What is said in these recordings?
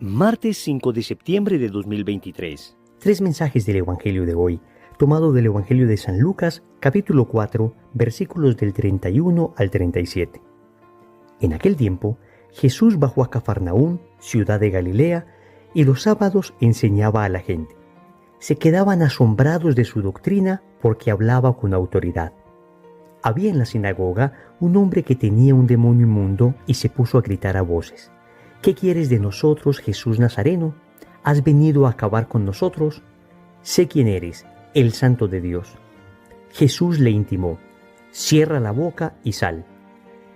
Martes 5 de septiembre de 2023. Tres mensajes del Evangelio de hoy, tomado del Evangelio de San Lucas, capítulo 4, versículos del 31 al 37. En aquel tiempo, Jesús bajó a Cafarnaún, ciudad de Galilea, y los sábados enseñaba a la gente. Se quedaban asombrados de su doctrina porque hablaba con autoridad. Había en la sinagoga un hombre que tenía un demonio inmundo y se puso a gritar a voces: ¿Qué quieres de nosotros, Jesús Nazareno? ¿Has venido a acabar con nosotros? Sé quién eres, el Santo de Dios. Jesús le intimó: cierra la boca y sal.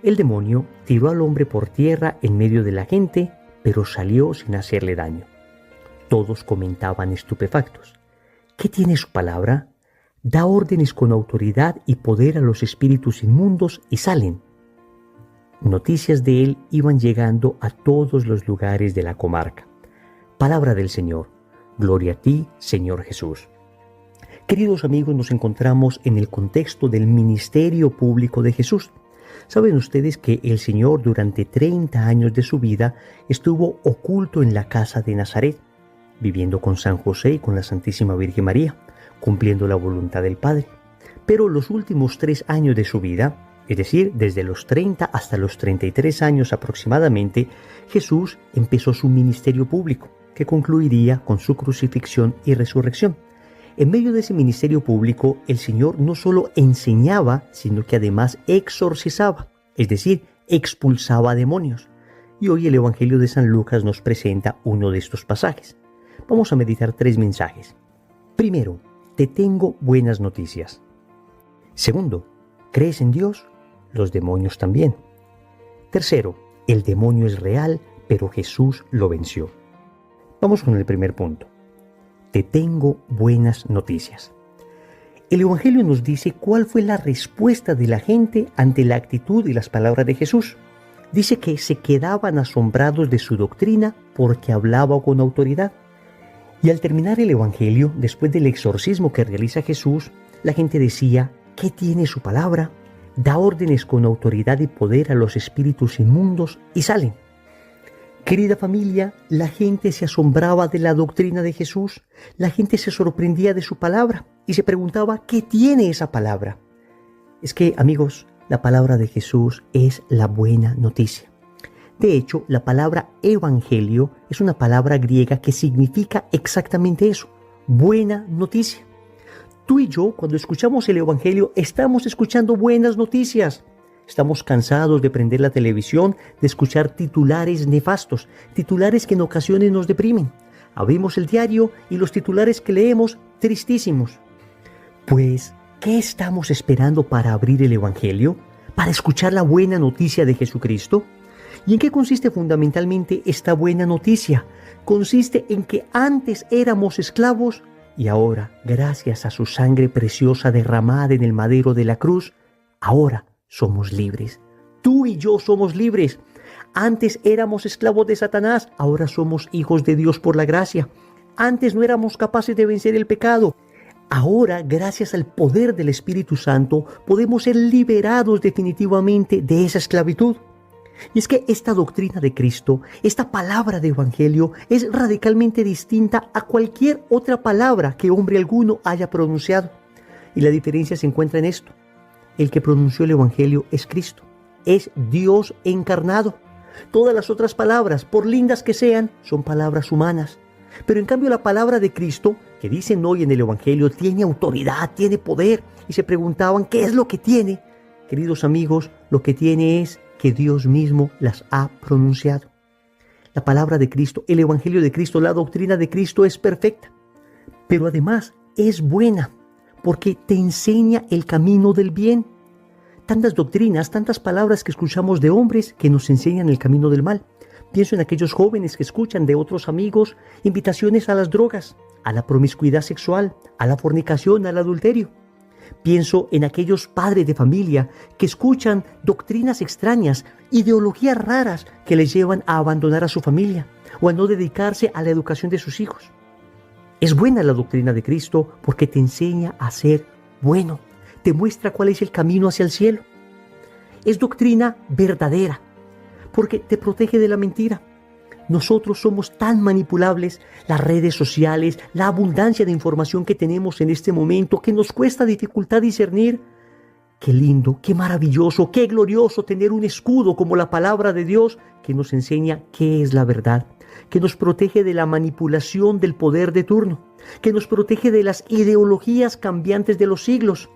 El demonio tiró al hombre por tierra en medio de la gente, pero salió sin hacerle daño. Todos comentaban estupefactos: ¿qué tiene su palabra? Da órdenes con autoridad y poder a los espíritus inmundos y salen. Noticias de él iban llegando a todos los lugares de la comarca. Palabra del Señor. Gloria a ti, Señor Jesús. Queridos amigos, nos encontramos en el contexto del ministerio público de Jesús. Saben ustedes que el Señor durante 30 años de su vida estuvo oculto en la casa de Nazaret, viviendo con San José y con la Santísima Virgen María, cumpliendo la voluntad del Padre. Pero los últimos 3 años de su vida, es decir, desde los 30 hasta los 33 años aproximadamente, Jesús empezó su ministerio público, que concluiría con su crucifixión y resurrección. En medio de ese ministerio público, el Señor no solo enseñaba, sino que además exorcizaba, es decir, expulsaba demonios. Y hoy el Evangelio de San Lucas nos presenta uno de estos pasajes. Vamos a meditar 3 mensajes. Primero, te tengo buenas noticias. Segundo, ¿crees en Dios? Los demonios también. Tercero, el demonio es real, pero Jesús lo venció. Vamos con el primer punto. Te tengo buenas noticias. El Evangelio nos dice cuál fue la respuesta de la gente ante la actitud y las palabras de Jesús. Dice que se quedaban asombrados de su doctrina porque hablaba con autoridad. Y al terminar el Evangelio, después del exorcismo que realiza Jesús, la gente decía: ¿qué tiene su palabra? Da órdenes con autoridad y poder a los espíritus inmundos y salen. Querida familia, la gente se asombraba de la doctrina de Jesús, la gente se sorprendía de su palabra y se preguntaba: ¿qué tiene esa palabra? Es que, amigos, la palabra de Jesús es la buena noticia. De hecho, la palabra evangelio es una palabra griega que significa exactamente eso: buena noticia. Tú y yo, cuando escuchamos el Evangelio, estamos escuchando buenas noticias. Estamos cansados de prender la televisión, de escuchar titulares nefastos, titulares que en ocasiones nos deprimen. Abrimos el diario y los titulares que leemos, tristísimos. Pues, ¿qué estamos esperando para abrir el Evangelio? ¿Para escuchar la buena noticia de Jesucristo? ¿Y en qué consiste fundamentalmente esta buena noticia? Consiste en que antes éramos esclavos, y ahora, gracias a su sangre preciosa derramada en el madero de la cruz, ahora somos libres. Tú y yo somos libres. Antes éramos esclavos de Satanás, ahora somos hijos de Dios por la gracia. Antes no éramos capaces de vencer el pecado. Ahora, gracias al poder del Espíritu Santo, podemos ser liberados definitivamente de esa esclavitud. Y es que esta doctrina de Cristo, esta palabra de Evangelio, es radicalmente distinta a cualquier otra palabra que hombre alguno haya pronunciado. Y la diferencia se encuentra en esto: el que pronunció el Evangelio es Cristo, es Dios encarnado. Todas las otras palabras, por lindas que sean, son palabras humanas. Pero en cambio la palabra de Cristo, que dicen hoy en el Evangelio, tiene autoridad, tiene poder. Y se preguntaban: ¿qué es lo que tiene? Queridos amigos, lo que tiene es que Dios mismo las ha pronunciado. La palabra de Cristo, el Evangelio de Cristo, la doctrina de Cristo es perfecta, pero además es buena, porque te enseña el camino del bien. Tantas doctrinas, tantas palabras que escuchamos de hombres que nos enseñan el camino del mal. Pienso en aquellos jóvenes que escuchan de otros amigos invitaciones a las drogas, a la promiscuidad sexual, a la fornicación, al adulterio. Pienso en aquellos padres de familia que escuchan doctrinas extrañas, ideologías raras que les llevan a abandonar a su familia o a no dedicarse a la educación de sus hijos. Es buena la doctrina de Cristo porque te enseña a ser bueno, te muestra cuál es el camino hacia el cielo. Es doctrina verdadera porque te protege de la mentira, Nosotros somos tan manipulables, las redes sociales, la abundancia de información que tenemos en este momento, que nos cuesta dificultad discernir. Qué lindo, qué maravilloso, qué glorioso tener un escudo como la palabra de Dios que nos enseña qué es la verdad, que nos protege de la manipulación del poder de turno, que nos protege de las ideologías cambiantes de los siglos.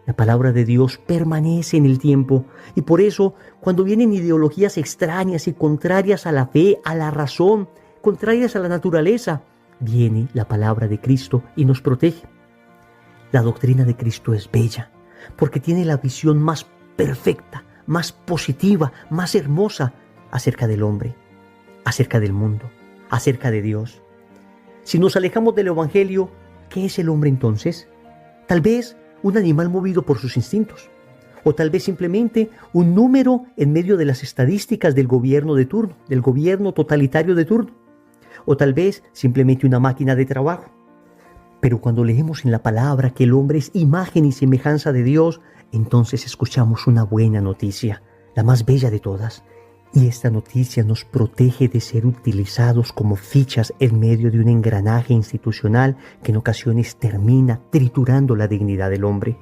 La palabra de Dios permanece en el tiempo y por eso cuando vienen ideologías extrañas y contrarias a la fe, a la razón, contrarias a la naturaleza, viene la palabra de Cristo y nos protege. La doctrina de Cristo es bella porque tiene la visión más perfecta, más positiva, más hermosa acerca del hombre, acerca del mundo, acerca de Dios. Si nos alejamos del Evangelio, ¿qué es el hombre entonces? Tal vez un animal movido por sus instintos, o tal vez simplemente un número en medio de las estadísticas del gobierno de turno, del gobierno totalitario de turno, o tal vez simplemente una máquina de trabajo. Pero cuando leemos en la palabra que el hombre es imagen y semejanza de Dios, entonces escuchamos una buena noticia, la más bella de todas. Y esta noticia nos protege de ser utilizados como fichas en medio de un engranaje institucional que en ocasiones termina triturando la dignidad del hombre.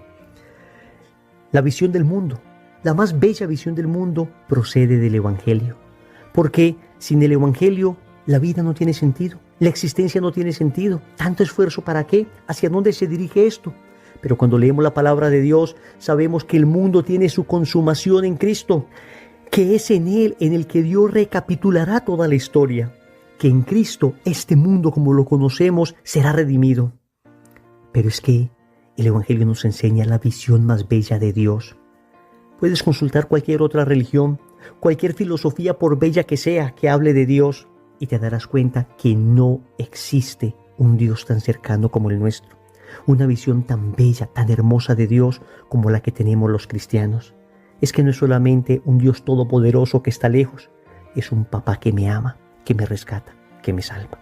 La visión del mundo, la más bella visión del mundo, procede del Evangelio. Porque sin el Evangelio la vida no tiene sentido, la existencia no tiene sentido. ¿Tanto esfuerzo para qué? ¿Hacia dónde se dirige esto? Pero cuando leemos la palabra de Dios, sabemos que el mundo tiene su consumación en Cristo, que es en Él en el que Dios recapitulará toda la historia, que en Cristo este mundo como lo conocemos será redimido. Pero es que el Evangelio nos enseña la visión más bella de Dios. Puedes consultar cualquier otra religión, cualquier filosofía por bella que sea que hable de Dios y te darás cuenta que no existe un Dios tan cercano como el nuestro, una visión tan bella, tan hermosa de Dios como la que tenemos los cristianos. Es que no es solamente un Dios todopoderoso que está lejos, es un papá que me ama, que me rescata, que me salva.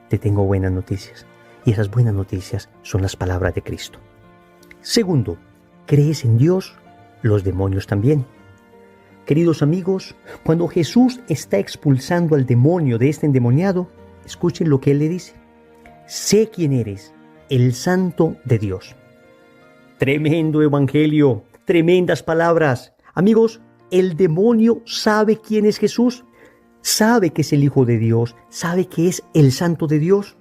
Te tengo buenas noticias, y esas buenas noticias son las palabras de Cristo. Segundo, ¿crees en Dios? Los demonios también. Queridos amigos, cuando Jesús está expulsando al demonio de este endemoniado, escuchen lo que Él le dice. Sé quién eres, el Santo de Dios. Tremendo evangelio. Tremendas palabras. Amigos, el demonio sabe quién es Jesús, sabe que es el Hijo de Dios, sabe que es el Santo de Dios.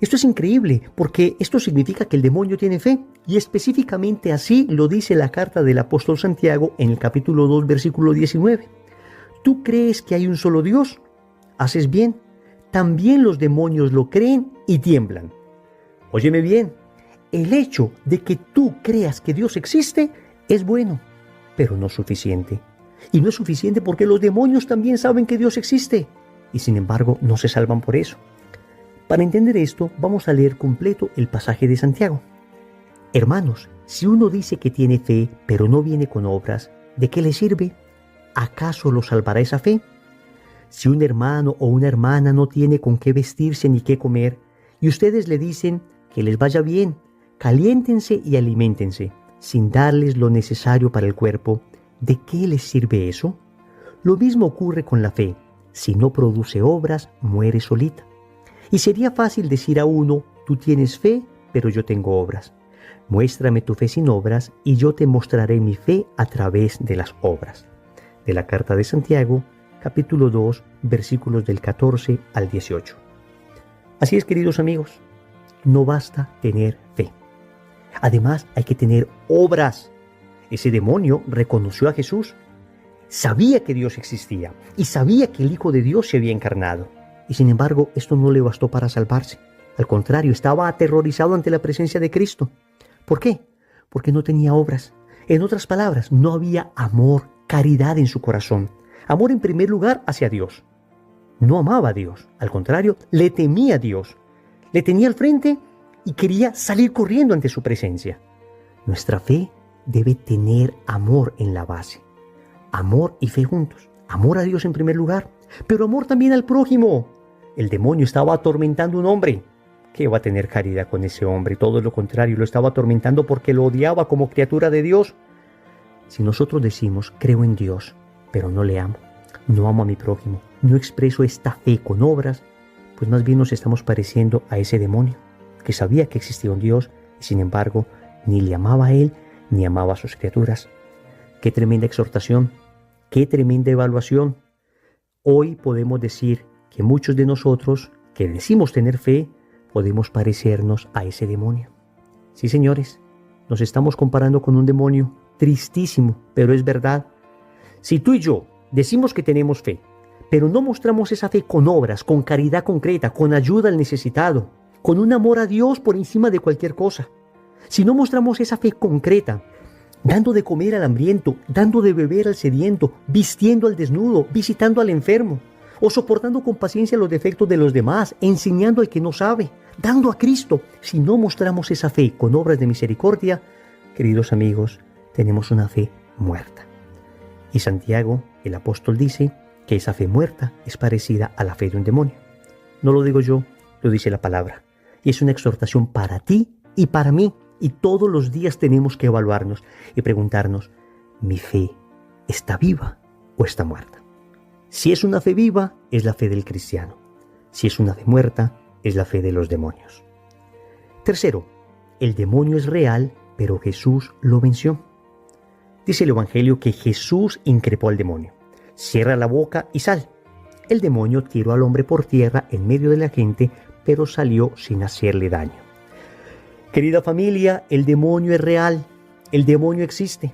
Esto es increíble porque esto significa que el demonio tiene fe y específicamente así lo dice la carta del apóstol Santiago en el capítulo 2, versículo 19. ¿Tú crees que hay un solo Dios? Haces bien. También los demonios lo creen y tiemblan. Óyeme bien, el hecho de que tú creas que Dios existe es bueno, pero no suficiente. Y no es suficiente porque los demonios también saben que Dios existe y sin embargo no se salvan por eso. Para entender esto, vamos a leer completo el pasaje de Santiago. Hermanos, si uno dice que tiene fe, pero no viene con obras, ¿de qué le sirve? ¿Acaso lo salvará esa fe? Si un hermano o una hermana no tiene con qué vestirse ni qué comer, y ustedes le dicen que les vaya bien, caliéntense y aliméntense, sin darles lo necesario para el cuerpo, ¿de qué les sirve eso? Lo mismo ocurre con la fe. Si no produce obras, muere solita. Y sería fácil decir a uno, tú tienes fe, pero yo tengo obras. Muéstrame tu fe sin obras, y yo te mostraré mi fe a través de las obras. De la carta de Santiago, capítulo 2, versículos del 14 al 18. Así es, queridos amigos, no basta tener fe. Además, hay que tener obras. Ese demonio reconoció a Jesús, sabía que Dios existía y sabía que el Hijo de Dios se había encarnado. Y sin embargo, esto no le bastó para salvarse. Al contrario, estaba aterrorizado ante la presencia de Cristo. ¿Por qué? Porque no tenía obras. En otras palabras, no había amor, caridad en su corazón. Amor en primer lugar hacia Dios. No amaba a Dios. Al contrario, le temía a Dios. Le tenía al frente y quería salir corriendo ante su presencia. Nuestra fe debe tener amor en la base. Amor y fe juntos. Amor a Dios en primer lugar, pero amor también al prójimo. El demonio estaba atormentando a un hombre. ¿Qué va a tener caridad con ese hombre? Todo lo contrario, lo estaba atormentando porque lo odiaba como criatura de Dios. Si nosotros decimos, creo en Dios, pero no le amo, no amo a mi prójimo, no expreso esta fe con obras, pues más bien nos estamos pareciendo a ese demonio que sabía que existía un Dios y sin embargo ni le amaba a él ni amaba a sus criaturas. Qué tremenda exhortación, qué tremenda evaluación. Hoy podemos decir que muchos de nosotros que decimos tener fe podemos parecernos a ese demonio. Sí, señores, nos estamos comparando con un demonio tristísimo, pero es verdad. Si tú y yo decimos que tenemos fe, pero no mostramos esa fe con obras, con caridad concreta, con ayuda al necesitado, con un amor a Dios por encima de cualquier cosa, si no mostramos esa fe concreta, dando de comer al hambriento, dando de beber al sediento, vistiendo al desnudo, visitando al enfermo, o soportando con paciencia los defectos de los demás, enseñando al que no sabe, dando a Cristo, si no mostramos esa fe con obras de misericordia, queridos amigos, tenemos una fe muerta. Y Santiago, el apóstol, dice que esa fe muerta es parecida a la fe de un demonio. No lo digo yo, lo dice la palabra. Y es una exhortación para ti y para mí. Y todos los días tenemos que evaluarnos y preguntarnos, ¿mi fe está viva o está muerta? Si es una fe viva, es la fe del cristiano. Si es una fe muerta, es la fe de los demonios. Tercero, el demonio es real, pero Jesús lo venció. Dice el Evangelio que Jesús increpó al demonio. Cierra la boca y sal. El demonio tiró al hombre por tierra en medio de la gente, pero salió sin hacerle daño. Querida familia, el demonio es real. El demonio existe.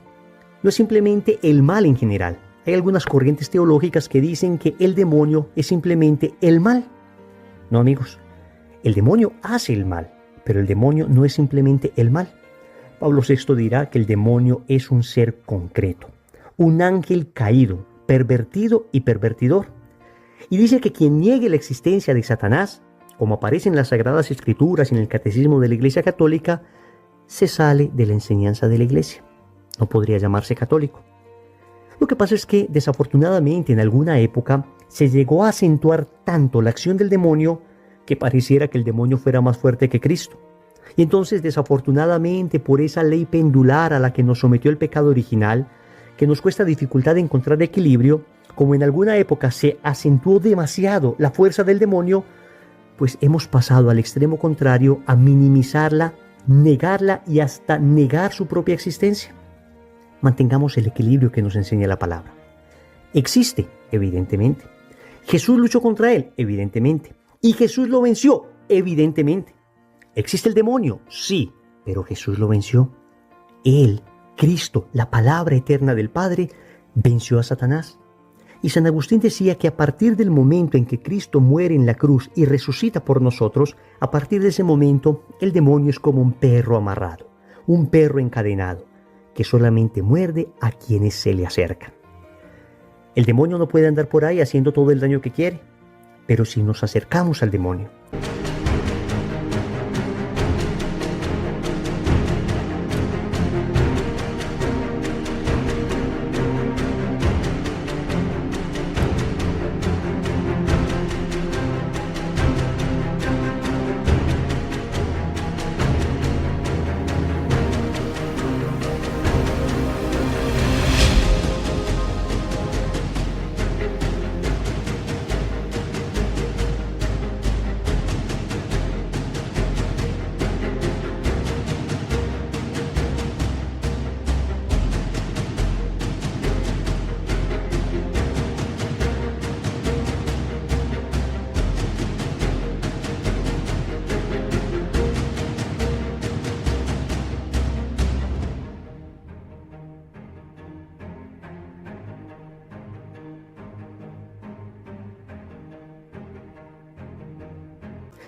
No es simplemente el mal en general. Hay algunas corrientes teológicas que dicen que el demonio es simplemente el mal. No, amigos. El demonio hace el mal, pero el demonio no es simplemente el mal. Pablo VI dirá que el demonio es un ser concreto, un ángel caído, pervertido y pervertidor. Y dice que quien niegue la existencia de Satanás, como aparece en las Sagradas Escrituras y en el Catecismo de la Iglesia Católica, se sale de la enseñanza de la Iglesia. No podría llamarse católico. Lo que pasa es que, desafortunadamente, en alguna época se llegó a acentuar tanto la acción del demonio que pareciera que el demonio fuera más fuerte que Cristo. Y entonces, desafortunadamente, por esa ley pendular a la que nos sometió el pecado original, que nos cuesta dificultad de encontrar equilibrio, como en alguna época se acentuó demasiado la fuerza del demonio, pues hemos pasado al extremo contrario a minimizarla, negarla y hasta negar su propia existencia. Mantengamos el equilibrio que nos enseña la palabra. Existe, evidentemente. Jesús luchó contra él, evidentemente. Y Jesús lo venció, evidentemente. ¿Existe el demonio? Sí, pero Jesús lo venció. Él, Cristo, la palabra eterna del Padre, venció a Satanás. Y San Agustín decía que a partir del momento en que Cristo muere en la cruz y resucita por nosotros, a partir de ese momento el demonio es como un perro amarrado, un perro encadenado, que solamente muerde a quienes se le acercan. El demonio no puede andar por ahí haciendo todo el daño que quiere, pero si nos acercamos al demonio,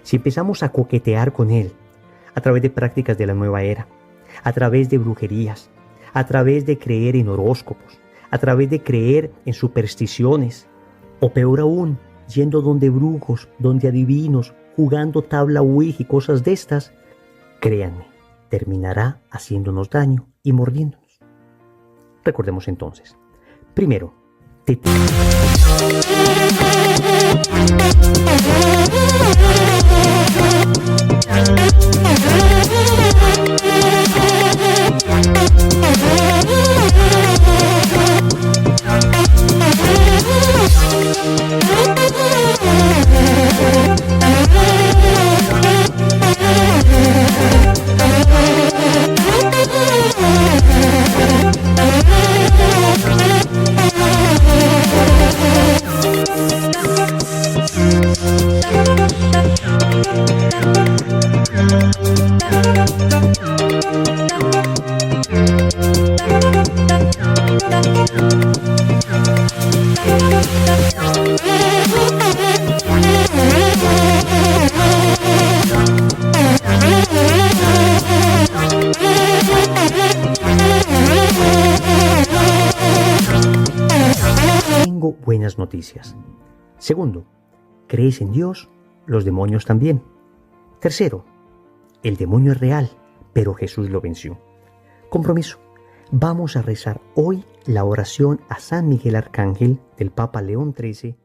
si empezamos a coquetear con él a través de prácticas de la nueva era, a través de brujerías, a través de creer en horóscopos, a través de creer en supersticiones, o peor aún, yendo donde brujos, donde adivinos, jugando tabla Ouija y cosas de estas, créanme, terminará haciéndonos daño y mordiéndonos. Recordemos entonces, primero, Thank you. Tengo buenas noticias. Segundo, ¿crees en Dios? Los demonios también. Tercero, el demonio es real, pero Jesús lo venció. Compromiso. Vamos a rezar hoy la oración a San Miguel Arcángel del Papa León XIII